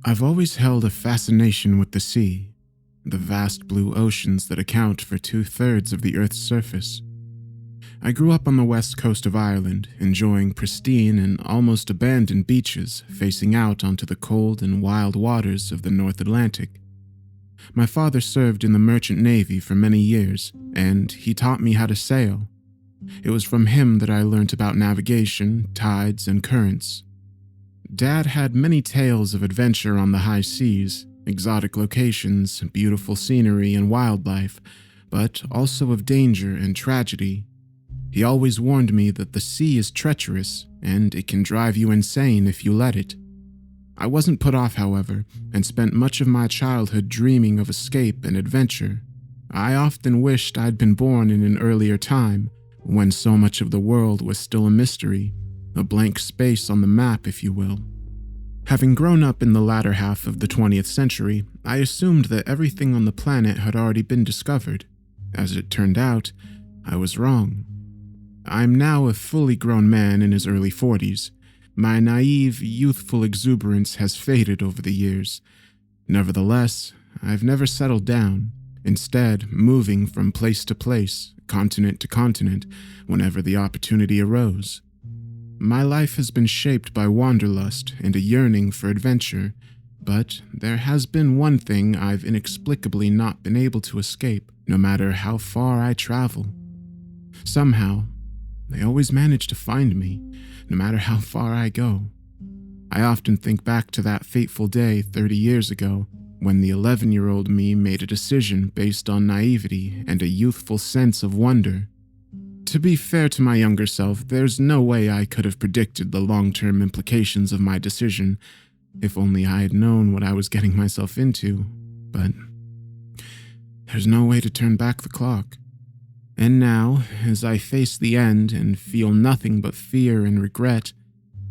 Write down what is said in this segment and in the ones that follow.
I've always held a fascination with the sea, the vast blue oceans that account for 2/3 of the Earth's surface. I grew up on the west coast of Ireland, enjoying pristine and almost abandoned beaches facing out onto the cold and wild waters of the North Atlantic. My father served in the merchant navy for many years, and he taught me how to sail. It was from him that I learnt about navigation, tides, and currents. Dad had many tales of adventure on the high seas, exotic locations, beautiful scenery, and wildlife, but also of danger and tragedy. He always warned me that the sea is treacherous, and it can drive you insane if you let it. I wasn't put off, however, and spent much of my childhood dreaming of escape and adventure. I often wished I'd been born in an earlier time, when so much of the world was still a mystery, a blank space on the map, if you will. Having grown up in the latter half of the 20th century, I assumed that everything on the planet had already been discovered. As it turned out, I was wrong. I'm now a fully grown man in his early 40s. My naive, youthful exuberance has faded over the years. Nevertheless, I've never settled down, instead moving from place to place, continent to continent, whenever the opportunity arose. My life has been shaped by wanderlust and a yearning for adventure, but there has been one thing I've inexplicably not been able to escape, no matter how far I travel. Somehow, they always manage to find me, no matter how far I go. I often think back to that fateful day 30 years ago, when the 11-year-old me made a decision based on naivety and a youthful sense of wonder. To be fair to my younger self, there's no way I could have predicted the long-term implications of my decision, if only I had known what I was getting myself into, but there's no way to turn back the clock. And now, as I face the end and feel nothing but fear and regret,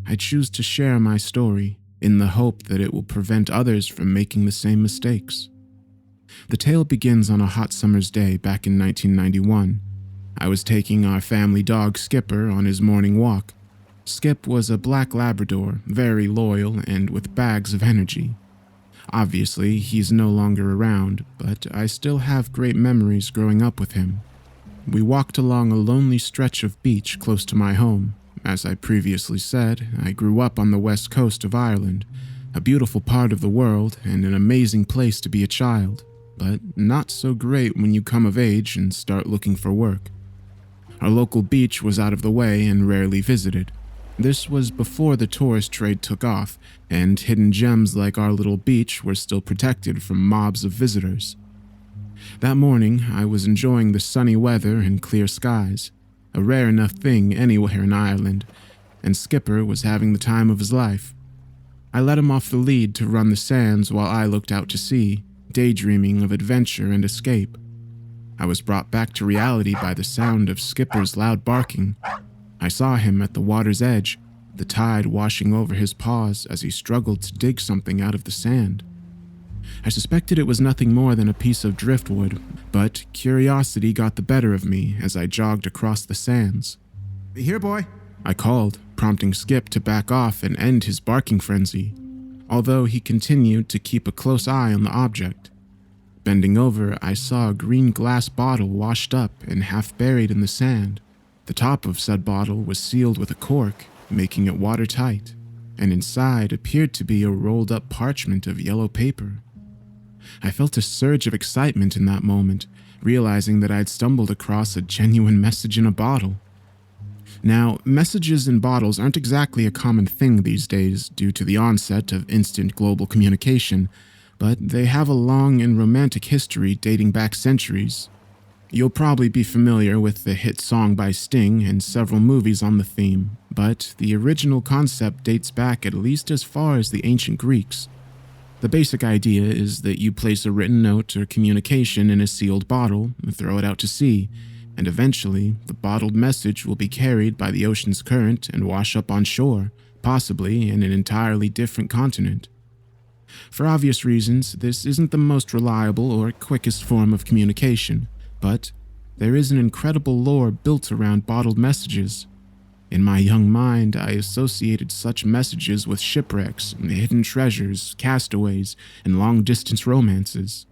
I choose to share my story in the hope that it will prevent others from making the same mistakes. The tale begins on a hot summer's day back in 1991. I was taking our family dog Skipper on his morning walk. Skip was a black Labrador, very loyal and with bags of energy. Obviously, he's no longer around, but I still have great memories growing up with him. We walked along a lonely stretch of beach close to my home. As I previously said, I grew up on the west coast of Ireland, a beautiful part of the world and an amazing place to be a child, but not so great when you come of age and start looking for work. Our local beach was out of the way and rarely visited. This was before the tourist trade took off, and hidden gems like our little beach were still protected from mobs of visitors. That morning, I was enjoying the sunny weather and clear skies, a rare enough thing anywhere in Ireland, and Skipper was having the time of his life. I let him off the lead to run the sands while I looked out to sea, daydreaming of adventure and escape. I was brought back to reality by the sound of Skipper's loud barking. I saw him at the water's edge, the tide washing over his paws as he struggled to dig something out of the sand. I suspected it was nothing more than a piece of driftwood, but curiosity got the better of me as I jogged across the sands. "Here, boy," I called, prompting Skip to back off and end his barking frenzy, although he continued to keep a close eye on the object. Bending over, I saw a green glass bottle washed up and half buried in the sand. The top of said bottle was sealed with a cork, making it watertight, and inside appeared to be a rolled-up parchment of yellow paper. I felt a surge of excitement in that moment, realizing that I'd stumbled across a genuine message in a bottle. Now, messages in bottles aren't exactly a common thing these days due to the onset of instant global communication, but they have a long and romantic history dating back centuries. You'll probably be familiar with the hit song by Sting and several movies on the theme, but the original concept dates back at least as far as the ancient Greeks. The basic idea is that you place a written note or communication in a sealed bottle and throw it out to sea, and eventually the bottled message will be carried by the ocean's current and wash up on shore, possibly in an entirely different continent. For obvious reasons, this isn't the most reliable or quickest form of communication, but there is an incredible lore built around bottled messages. In my young mind, I associated such messages with shipwrecks, hidden treasures, castaways, and long-distance romances.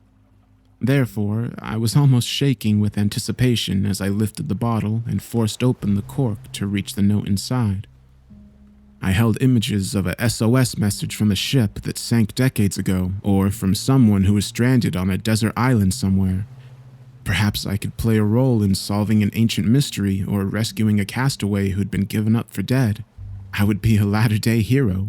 Therefore, I was almost shaking with anticipation as I lifted the bottle and forced open the cork to reach the note inside. I held images of a SOS message from a ship that sank decades ago, or from someone who was stranded on a desert island somewhere. Perhaps I could play a role in solving an ancient mystery or rescuing a castaway who'd been given up for dead. I would be a latter-day hero.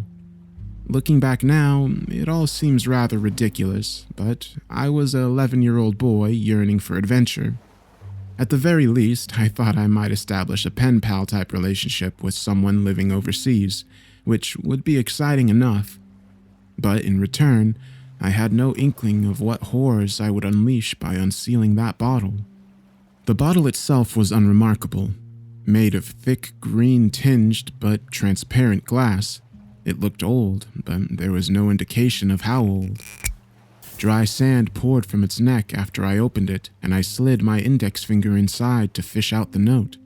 Looking back now, it all seems rather ridiculous, but I was an 11-year-old boy yearning for adventure. At the very least, I thought I might establish a pen-pal type relationship with someone living overseas, which would be exciting enough. But in return, I had no inkling of what horrors I would unleash by unsealing that bottle. The bottle itself was unremarkable. Made of thick, green-tinged but transparent glass, it looked old, but there was no indication of how old. Dry sand poured from its neck after I opened it, and I slid my index finger inside to fish out the note.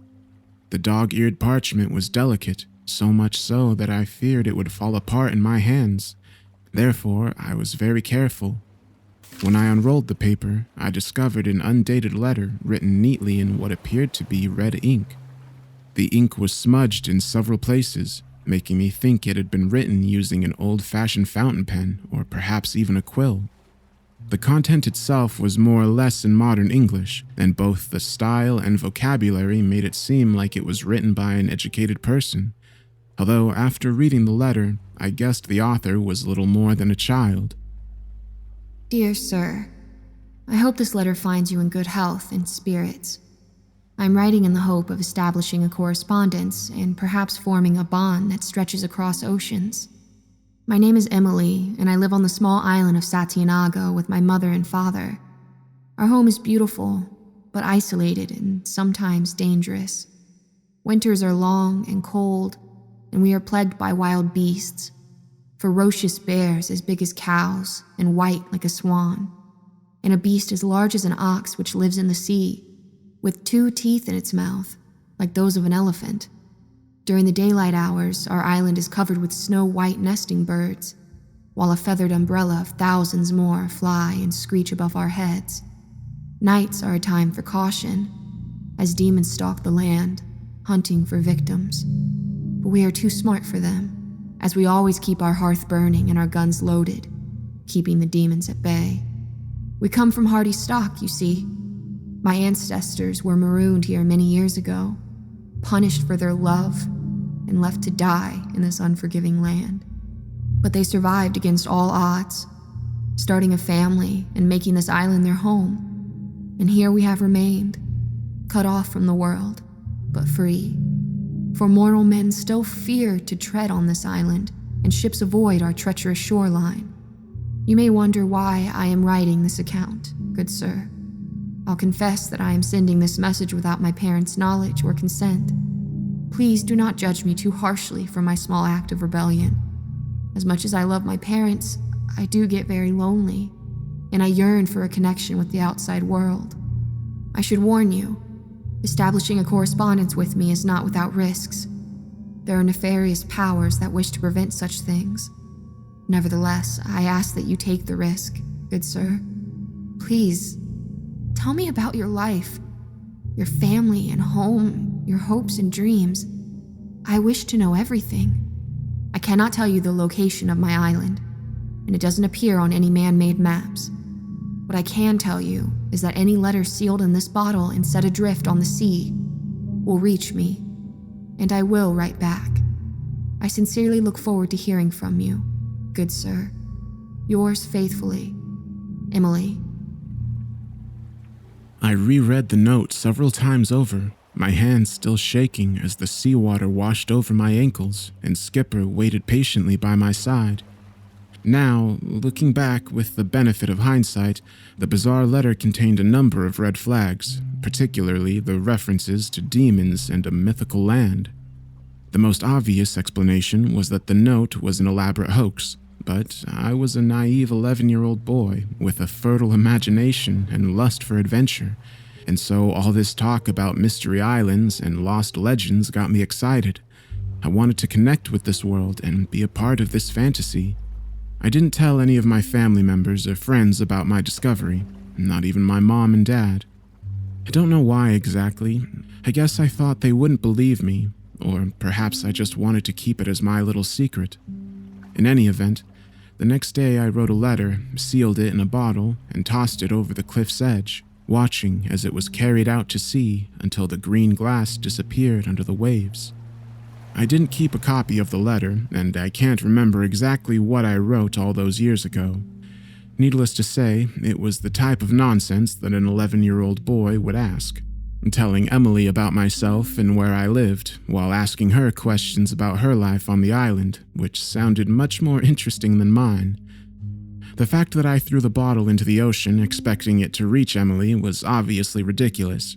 The dog-eared parchment was delicate, so much so that I feared it would fall apart in my hands. Therefore, I was very careful. When I unrolled the paper, I discovered an undated letter written neatly in what appeared to be red ink. The ink was smudged in several places, making me think it had been written using an old-fashioned fountain pen or perhaps even a quill. The content itself was more or less in modern English, and both the style and vocabulary made it seem like it was written by an educated person. Although after reading the letter, I guessed the author was little more than a child. Dear Sir, I hope this letter finds you in good health and spirits. I'm writing in the hope of establishing a correspondence and perhaps forming a bond that stretches across oceans. My name is Emily, and I live on the small island of Satyaнаga with my mother and father. Our home is beautiful, but isolated and sometimes dangerous. Winters are long and cold, and we are plagued by wild beasts. Ferocious bears as big as cows and white like a swan, and a beast as large as an ox which lives in the sea, with 2 teeth in its mouth, like those of an elephant. During the daylight hours, our island is covered with snow-white nesting birds, while a feathered umbrella of thousands more fly and screech above our heads. Nights are a time for caution, as demons stalk the land, hunting for victims. But we are too smart for them, as we always keep our hearth burning and our guns loaded, keeping the demons at bay. We come from hardy stock, you see. My ancestors were marooned here many years ago, punished for their love, and left to die in this unforgiving land. But they survived against all odds, starting a family and making this island their home. And here we have remained, cut off from the world, but free. For mortal men still fear to tread on this island, and ships avoid our treacherous shoreline. You may wonder why I am writing this account, good sir. I'll confess that I am sending this message without my parents' knowledge or consent. Please do not judge me too harshly for my small act of rebellion. As much as I love my parents, I do get very lonely, and I yearn for a connection with the outside world. I should warn you, establishing a correspondence with me is not without risks. There are nefarious powers that wish to prevent such things. Nevertheless, I ask that you take the risk, good sir. Please, tell me about your life, your family and home, your hopes and dreams. I wish to know everything. I cannot tell you the location of my island, and it doesn't appear on any man-made maps. What I can tell you is that any letter sealed in this bottle and set adrift on the sea will reach me, and I will write back. I sincerely look forward to hearing from you, good sir. Yours faithfully, Emily. I reread the note several times over, my hands still shaking as the seawater washed over my ankles and Skipper waited patiently by my side. Now, looking back with the benefit of hindsight, the bizarre letter contained a number of red flags, particularly the references to demons and a mythical land. The most obvious explanation was that the note was an elaborate hoax, but I was a naive 11-year-old boy with a fertile imagination and lust for adventure, and so all this talk about mystery islands and lost legends got me excited, I wanted to connect with this world and be a part of this fantasy. I didn't tell any of my family members or friends about my discovery, not even my mom and dad. I don't know why exactly. I guess I thought they wouldn't believe me, or perhaps I just wanted to keep it as my little secret. In any event, the next day I wrote a letter, sealed it in a bottle, and tossed it over the cliff's edge, watching as it was carried out to sea until the green glass disappeared under the waves. I didn't keep a copy of the letter, and I can't remember exactly what I wrote all those years ago. Needless to say, it was the type of nonsense that an 11-year-old boy would ask, telling Emily about myself and where I lived, while asking her questions about her life on the island, which sounded much more interesting than mine. The fact that I threw the bottle into the ocean expecting it to reach Emily was obviously ridiculous.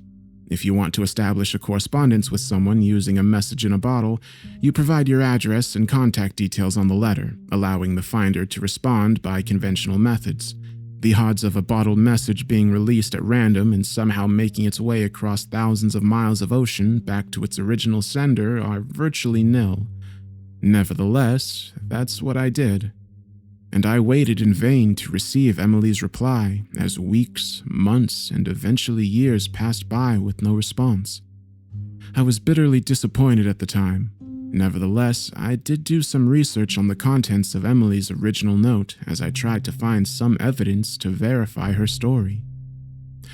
If you want to establish a correspondence with someone using a message in a bottle, you provide your address and contact details on the letter, allowing the finder to respond by conventional methods. The odds of a bottled message being released at random and somehow making its way across thousands of miles of ocean back to its original sender are virtually nil. Nevertheless, that's what I did. And I waited in vain to receive Emily's reply as weeks, months, and eventually years passed by with no response. I was bitterly disappointed at the time. Nevertheless, I did do some research on the contents of Emily's original note as I tried to find some evidence to verify her story.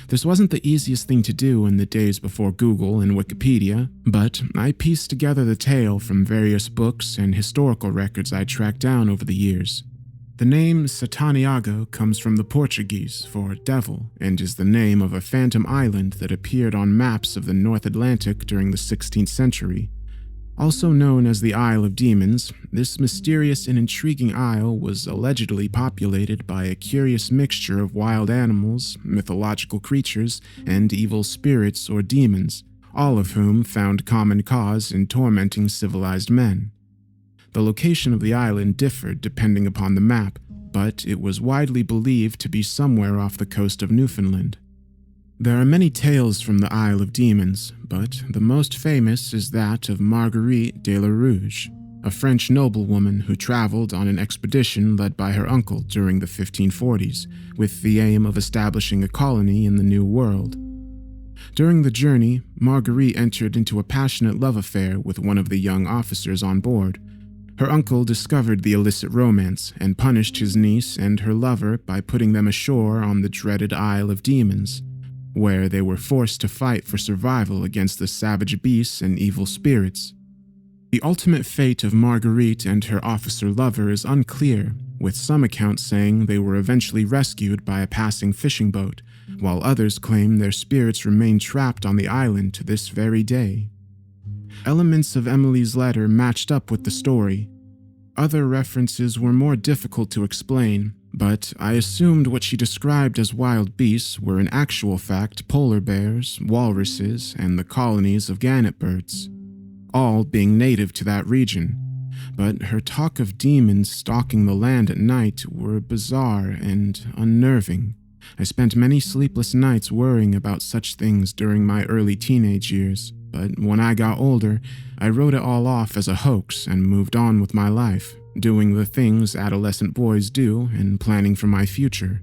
This wasn't the easiest thing to do in the days before Google and Wikipedia, but I pieced together the tale from various books and historical records I tracked down over the years. The name Sataniago comes from the Portuguese for devil and is the name of a phantom island that appeared on maps of the North Atlantic during the 16th century. Also known as the Isle of Demons, this mysterious and intriguing isle was allegedly populated by a curious mixture of wild animals, mythological creatures, and evil spirits or demons, all of whom found common cause in tormenting civilized men. The location of the island differed depending upon the map, but it was widely believed to be somewhere off the coast of Newfoundland. There are many tales from the Isle of Demons, but the most famous is that of Marguerite de la Rouge, a French noblewoman who traveled on an expedition led by her uncle during the 1540s, with the aim of establishing a colony in the New World. During the journey, Marguerite entered into a passionate love affair with one of the young officers on board. Her uncle discovered the illicit romance and punished his niece and her lover by putting them ashore on the dreaded Isle of Demons, where they were forced to fight for survival against the savage beasts and evil spirits. The ultimate fate of Marguerite and her officer lover is unclear, with some accounts saying they were eventually rescued by a passing fishing boat, while others claim their spirits remain trapped on the island to this very day. Elements of Emily's letter matched up with the story. Other references were more difficult to explain, but I assumed what she described as wild beasts were in actual fact polar bears, walruses, and the colonies of gannet birds, all being native to that region. But her talk of demons stalking the land at night were bizarre and unnerving. I spent many sleepless nights worrying about such things during my early teenage years, but when I got older, I wrote it all off as a hoax and moved on with my life, doing the things adolescent boys do and planning for my future.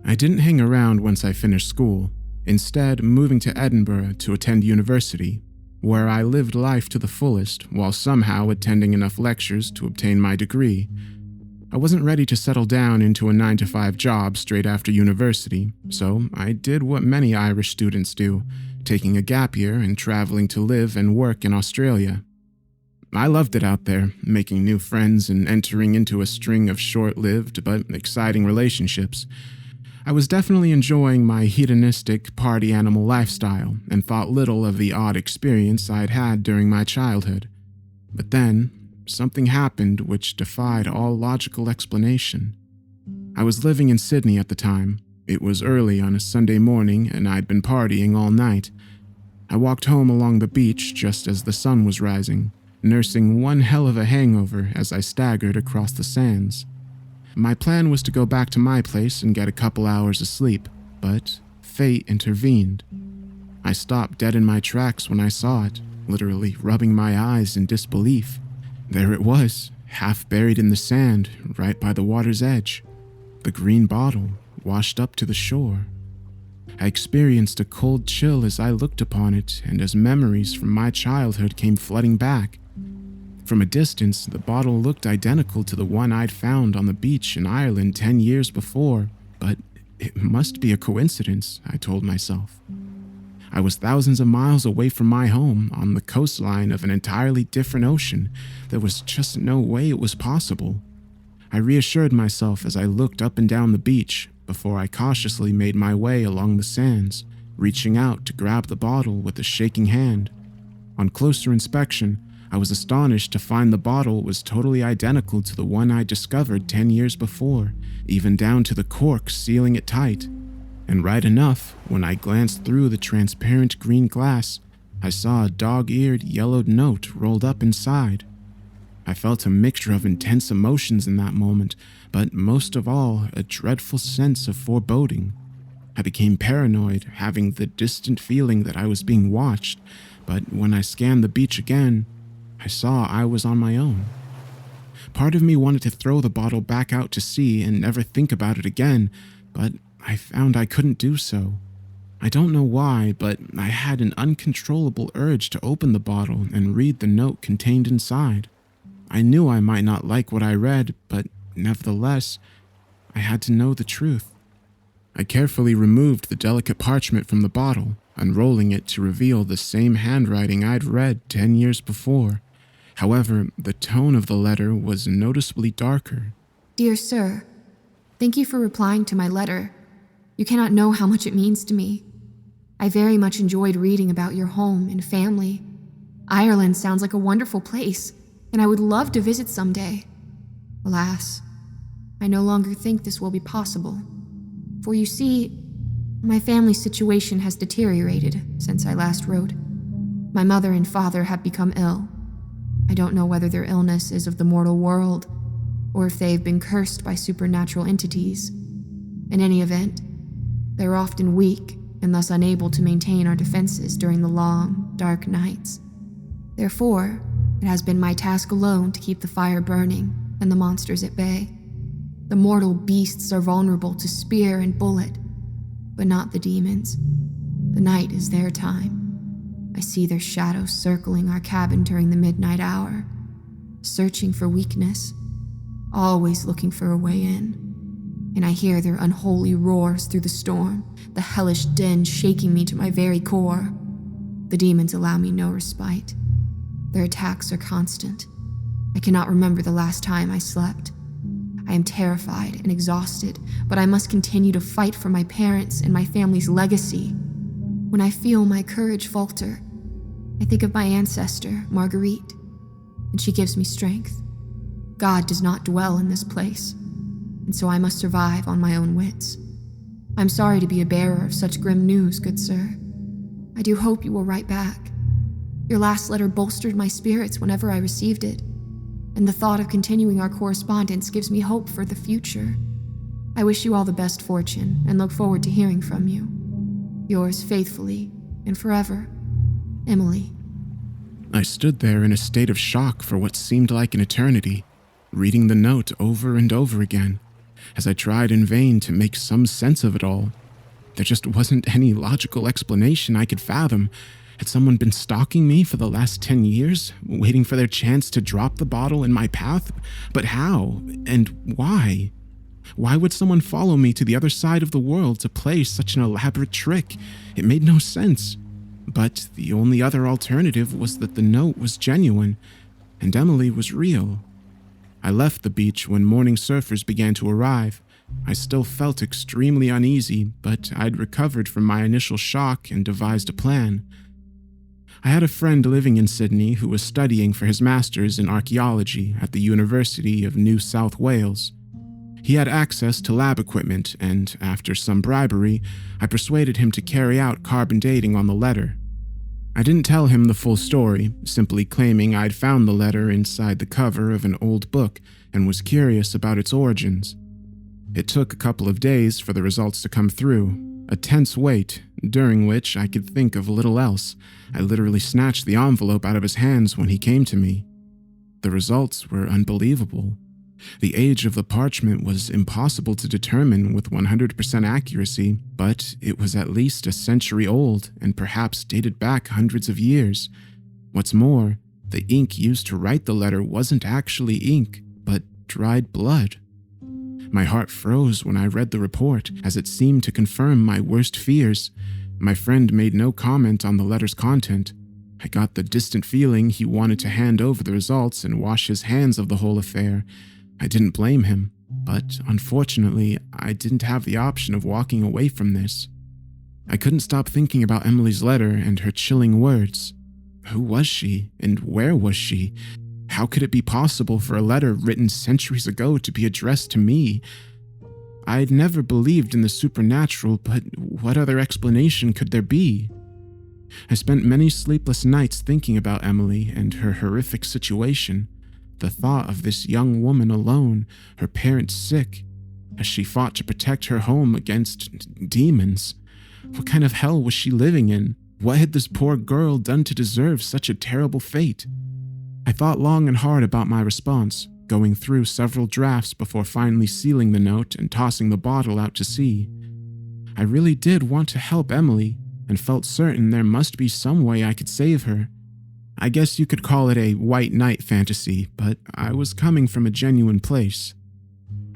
I didn't hang around once I finished school, instead moving to Edinburgh to attend university, where I lived life to the fullest while somehow attending enough lectures to obtain my degree. I wasn't ready to settle down into a 9-to-5 job straight after university, so I did what many Irish students do, taking a gap year and traveling to live and work in Australia. I loved it out there, making new friends and entering into a string of short-lived but exciting relationships. I was definitely enjoying my hedonistic party animal lifestyle and thought little of the odd experience I'd had during my childhood. But then, something happened which defied all logical explanation. I was living in Sydney at the time. It was early on a Sunday morning and I'd been partying all night. I walked home along the beach just as the sun was rising, nursing one hell of a hangover as I staggered across the sands. My plan was to go back to my place and get a couple hours of sleep, but fate intervened. I stopped dead in my tracks when I saw it, literally rubbing my eyes in disbelief. There it was, half buried in the sand, right by the water's edge. The green bottle, washed up to the shore. I experienced a cold chill as I looked upon it, and as memories from my childhood came flooding back. From a distance, the bottle looked identical to the one I'd found on the beach in Ireland 10 years before, but it must be a coincidence, I told myself. I was thousands of miles away from my home, on the coastline of an entirely different ocean. There was just no way it was possible. I reassured myself as I looked up and down the beach, before I cautiously made my way along the sands, reaching out to grab the bottle with a shaking hand. On closer inspection, I was astonished to find the bottle was totally identical to the one I discovered 10 years before, even down to the cork sealing it tight. And right enough, when I glanced through the transparent green glass, I saw a dog-eared yellowed note rolled up inside. I felt a mixture of intense emotions in that moment, but most of all, a dreadful sense of foreboding. I became paranoid, having the distant feeling that I was being watched, but when I scanned the beach again, I saw I was on my own. Part of me wanted to throw the bottle back out to sea and never think about it again, but I found I couldn't do so. I don't know why, but I had an uncontrollable urge to open the bottle and read the note contained inside. I knew I might not like what I read, but nevertheless, I had to know the truth. I carefully removed the delicate parchment from the bottle, unrolling it to reveal the same handwriting I'd read 10 years before. However, the tone of the letter was noticeably darker. Dear Sir, thank you for replying to my letter. You cannot know how much it means to me. I very much enjoyed reading about your home and family. Ireland sounds like a wonderful place, and I would love to visit someday. Alas, I no longer think this will be possible. For you see, my family's situation has deteriorated since I last wrote. My mother and father have become ill. I don't know whether their illness is of the mortal world, or if they've been cursed by supernatural entities. In any event, they're often weak and thus unable to maintain our defenses during the long, dark nights. Therefore, it has been my task alone to keep the fire burning and the monsters at bay. The mortal beasts are vulnerable to spear and bullet, but not the demons. The night is their time. I see their shadows circling our cabin during the midnight hour, searching for weakness, always looking for a way in. And I hear their unholy roars through the storm, the hellish din shaking me to my very core. The demons allow me no respite. Their attacks are constant. I cannot remember the last time I slept. I am terrified and exhausted, but I must continue to fight for my parents and my family's legacy. When I feel my courage falter, I think of my ancestor, Marguerite, and she gives me strength. God does not dwell in this place, and so I must survive on my own wits. I'm sorry to be a bearer of such grim news, good sir. I do hope you will write back. Your last letter bolstered my spirits whenever I received it, and the thought of continuing our correspondence gives me hope for the future. I wish you all the best fortune and look forward to hearing from you. Yours faithfully and forever, Emily. I stood there in a state of shock for what seemed like an eternity, reading the note over and over again, as I tried in vain to make some sense of it all. There just wasn't any logical explanation I could fathom. Had someone been stalking me for the last 10 years, waiting for their chance to drop the bottle in my path? But how? And why? Why would someone follow me to the other side of the world to play such an elaborate trick? It made no sense. But the only other alternative was that the note was genuine, and Emily was real. I left the beach when morning surfers began to arrive. I still felt extremely uneasy, but I'd recovered from my initial shock and devised a plan. I had a friend living in Sydney who was studying for his master's in archaeology at the University of New South Wales. He had access to lab equipment, and after some bribery, I persuaded him to carry out carbon dating on the letter. I didn't tell him the full story, simply claiming I'd found the letter inside the cover of an old book and was curious about its origins. It took a couple of days for the results to come through, A tense wait, during which I could think of little else. I literally snatched the envelope out of his hands when he came to me. The results were unbelievable. The age of the parchment was impossible to determine with 100% accuracy, but it was at least a century old and perhaps dated back hundreds of years. What's more, the ink used to write the letter wasn't actually ink, but dried blood. My heart froze when I read the report, as it seemed to confirm my worst fears. My friend made no comment on the letter's content. I got the distant feeling he wanted to hand over the results and wash his hands of the whole affair. I didn't blame him, but unfortunately, I didn't have the option of walking away from this. I couldn't stop thinking about Emily's letter and her chilling words. Who was she, and where was she? How could it be possible for a letter written centuries ago to be addressed to me? I'd never believed in the supernatural, but what other explanation could there be? I spent many sleepless nights thinking about Emily and her horrific situation. The thought of this young woman alone, her parents sick, as she fought to protect her home against demons. What kind of hell was she living in? What had this poor girl done to deserve such a terrible fate? I thought long and hard about my response, going through several drafts before finally sealing the note and tossing the bottle out to sea. I really did want to help Emily, and felt certain there must be some way I could save her. I guess you could call it a white knight fantasy, but I was coming from a genuine place.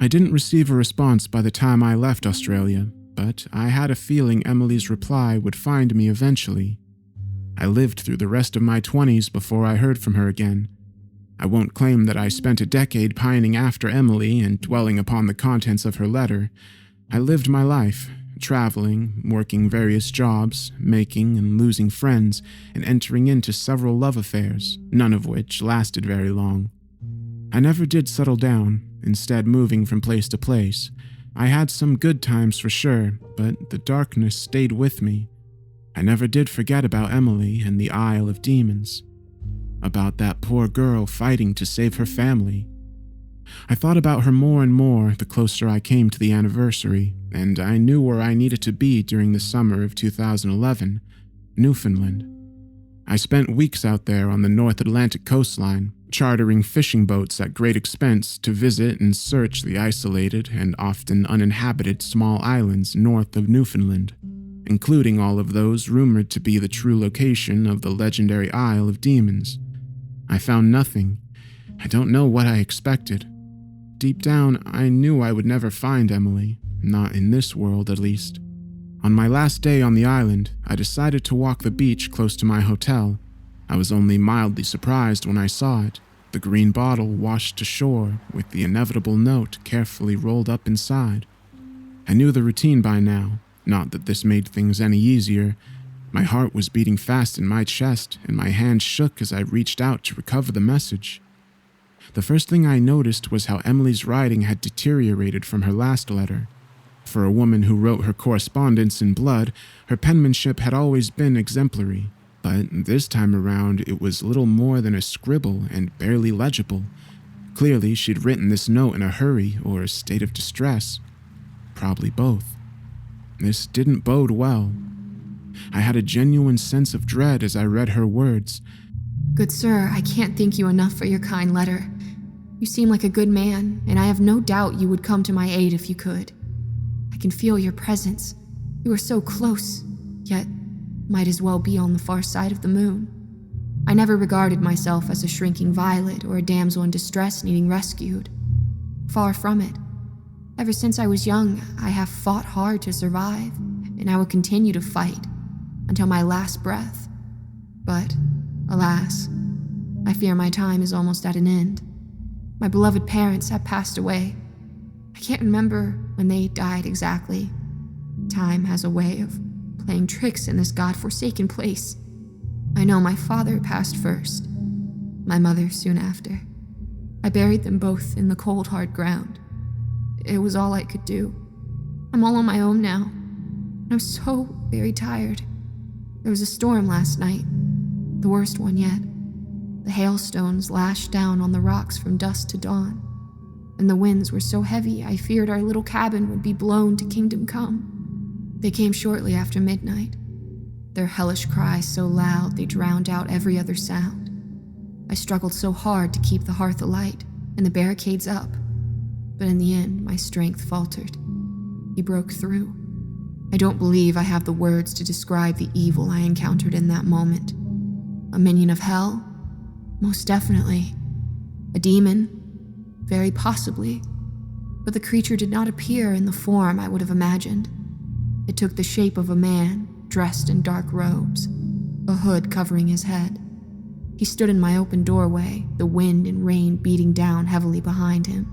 I didn't receive a response by the time I left Australia, but I had a feeling Emily's reply would find me eventually. I lived through the rest of my 20s before I heard from her again. I won't claim that I spent a decade pining after Emily and dwelling upon the contents of her letter. I lived my life, traveling, working various jobs, making and losing friends, and entering into several love affairs, none of which lasted very long. I never did settle down, instead moving from place to place. I had some good times for sure, but the darkness stayed with me. I never did forget about Emily and the Isle of Demons, about that poor girl fighting to save her family. I thought about her more and more the closer I came to the anniversary, and I knew where I needed to be during the summer of 2011, Newfoundland. I spent weeks out there on the North Atlantic coastline, chartering fishing boats at great expense to visit and search the isolated and often uninhabited small islands north of Newfoundland, including all of those rumored to be the true location of the legendary Isle of Demons. I found nothing. I don't know what I expected. Deep down, I knew I would never find Emily, not in this world at least. On my last day on the island, I decided to walk the beach close to my hotel. I was only mildly surprised when I saw it, the green bottle washed to shore with the inevitable note carefully rolled up inside. I knew the routine by now, not that this made things any easier. My heart was beating fast in my chest, and my hand shook as I reached out to recover the message. The first thing I noticed was how Emily's writing had deteriorated from her last letter. For a woman who wrote her correspondence in blood, her penmanship had always been exemplary, but this time around it was little more than a scribble and barely legible. Clearly, she'd written this note in a hurry or a state of distress. Probably both. This didn't bode well. I had a genuine sense of dread as I read her words. Good sir, I can't thank you enough for your kind letter. You seem like a good man, and I have no doubt you would come to my aid if you could. I can feel your presence. You are so close, yet might as well be on the far side of the moon. I never regarded myself as a shrinking violet or a damsel in distress needing rescued. Far from it. Ever since I was young, I have fought hard to survive, and I will continue to fight until my last breath. But, alas, I fear my time is almost at an end. My beloved parents have passed away. I can't remember when they died exactly. Time has a way of playing tricks in this god-forsaken place. I know my father passed first, my mother soon after. I buried them both in the cold, hard ground. It was all I could do. I'm all on my own now. I'm so very tired. There was a storm last night, the worst one yet. The hailstones lashed down on the rocks from dusk to dawn, and the winds were so heavy I feared our little cabin would be blown to kingdom come. They came shortly after midnight, their hellish cries so loud they drowned out every other sound. I struggled so hard to keep the hearth alight and the barricades up, but in the end, my strength faltered. He broke through. I don't believe I have the words to describe the evil I encountered in that moment. A minion of hell? Most definitely. A demon? Very possibly. But the creature did not appear in the form I would have imagined. It took the shape of a man, dressed in dark robes, a hood covering his head. He stood in my open doorway, the wind and rain beating down heavily behind him.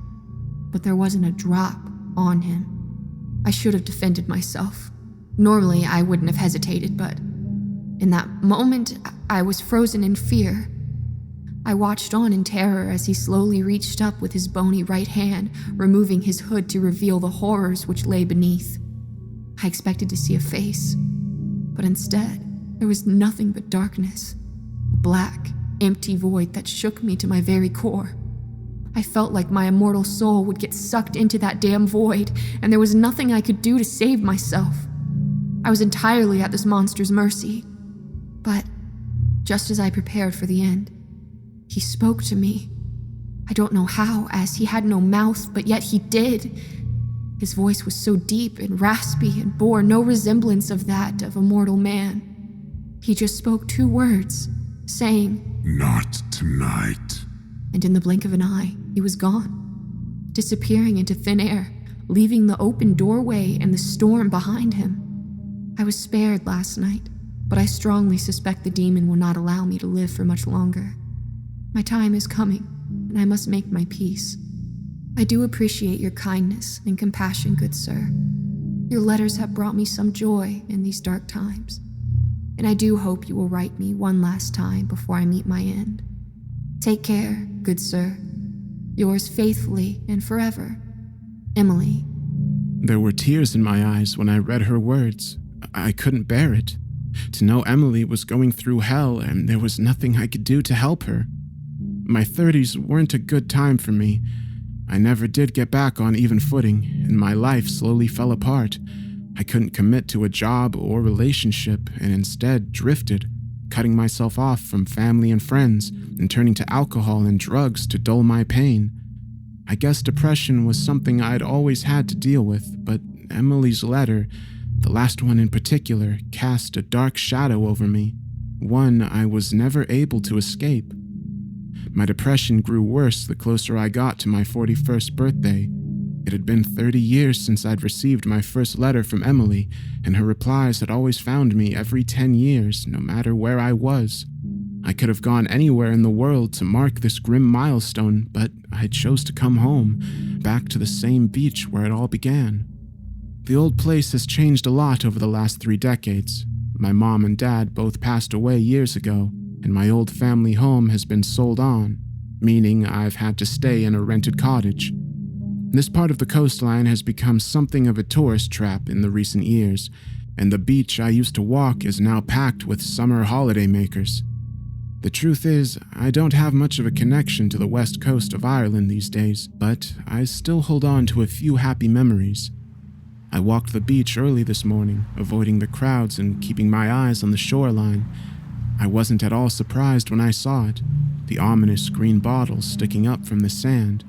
But there wasn't a drop on him. I should have defended myself. Normally, I wouldn't have hesitated, but in that moment, I was frozen in fear. I watched on in terror as he slowly reached up with his bony right hand, removing his hood to reveal the horrors which lay beneath. I expected to see a face, but instead, there was nothing but darkness. A black, empty void that shook me to my very core. I felt like my immortal soul would get sucked into that damn void, and there was nothing I could do to save myself. I was entirely at this monster's mercy. But just as I prepared for the end, he spoke to me. I don't know how, as he had no mouth, but yet he did. His voice was so deep and raspy and bore no resemblance of that of a mortal man. He just spoke 2 words, saying, "Not tonight." And in the blink of an eye, he was gone, disappearing into thin air, leaving the open doorway and the storm behind him. I was spared last night, but I strongly suspect the demon will not allow me to live for much longer. My time is coming, and I must make my peace. I do appreciate your kindness and compassion, good sir. Your letters have brought me some joy in these dark times, and I do hope you will write me one last time before I meet my end. Take care, good sir. Yours faithfully and forever, Emily. There were tears in my eyes when I read her words. I couldn't bear it. To know Emily was going through hell and there was nothing I could do to help her. My 30s weren't a good time for me. I never did get back on even footing, and my life slowly fell apart. I couldn't commit to a job or relationship and instead drifted, cutting myself off from family and friends and turning to alcohol and drugs to dull my pain. I guess depression was something I'd always had to deal with, but Emily's letter, the last one in particular, cast a dark shadow over me, one I was never able to escape. My depression grew worse the closer I got to my 41st birthday. It had been 30 years since I'd received my first letter from Emily, and her replies had always found me every 10 years, no matter where I was. I could have gone anywhere in the world to mark this grim milestone, but I chose to come home, back to the same beach where it all began. The old place has changed a lot over the last 3 decades. My mom and dad both passed away years ago, and my old family home has been sold on, meaning I've had to stay in a rented cottage. This part of the coastline has become something of a tourist trap in the recent years, and the beach I used to walk is now packed with summer holiday makers. The truth is, I don't have much of a connection to the west coast of Ireland these days, but I still hold on to a few happy memories. I walked the beach early this morning, avoiding the crowds and keeping my eyes on the shoreline. I wasn't at all surprised when I saw it, the ominous green bottle sticking up from the sand.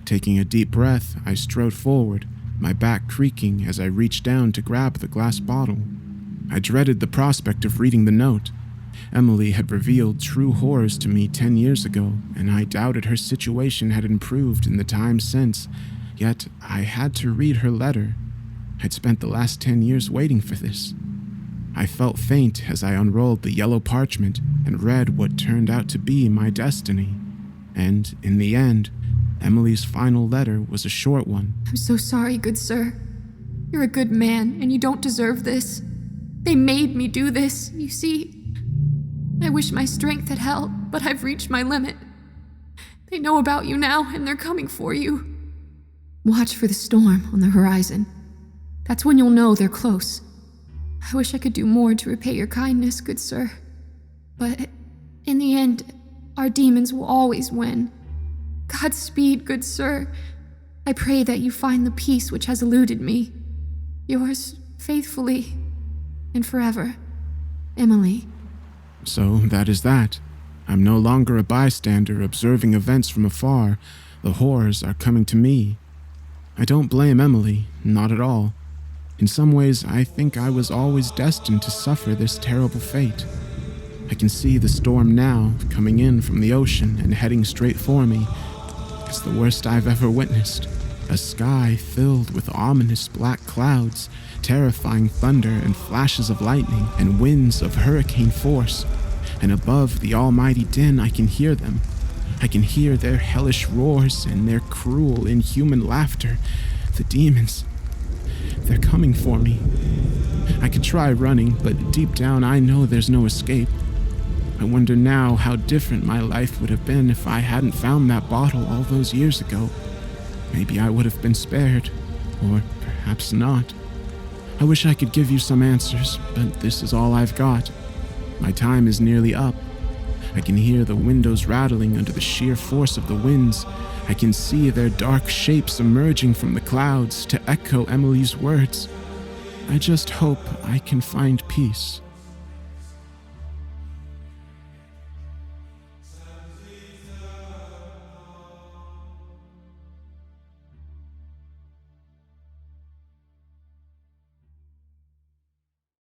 Taking a deep breath, I strode forward, my back creaking as I reached down to grab the glass bottle. I dreaded the prospect of reading the note. Emily had revealed true horrors to me 10 years ago, and I doubted her situation had improved in the time since, yet I had to read her letter. I'd spent the last 10 years waiting for this. I felt faint as I unrolled the yellow parchment and read what turned out to be my destiny. And, in the end, Emily's final letter was a short one. I'm so sorry, good sir. You're a good man, and you don't deserve this. They made me do this, you see. I wish my strength had held, but I've reached my limit. They know about you now, and they're coming for you. Watch for the storm on the horizon. That's when you'll know they're close. I wish I could do more to repay your kindness, good sir. But in the end, our demons will always win. Godspeed, good sir. I pray that you find the peace which has eluded me. Yours faithfully and forever, Emily. So that is that. I'm no longer a bystander observing events from afar. The horrors are coming to me. I don't blame Emily, not at all. In some ways, I think I was always destined to suffer this terrible fate. I can see the storm now, coming in from the ocean and heading straight for me. It's the worst I've ever witnessed. A sky filled with ominous black clouds, terrifying thunder and flashes of lightning, and winds of hurricane force. And above the almighty din, I can hear them. I can hear their hellish roars and their cruel, inhuman laughter. The demons, they're coming for me. I could try running, but deep down I know there's no escape. I wonder now how different my life would have been if I hadn't found that bottle all those years ago. Maybe I would have been spared, or perhaps not. I wish I could give you some answers, but this is all I've got. My time is nearly up. I can hear the windows rattling under the sheer force of the winds. I can see their dark shapes emerging from the clouds to echo Emily's words. I just hope I can find peace.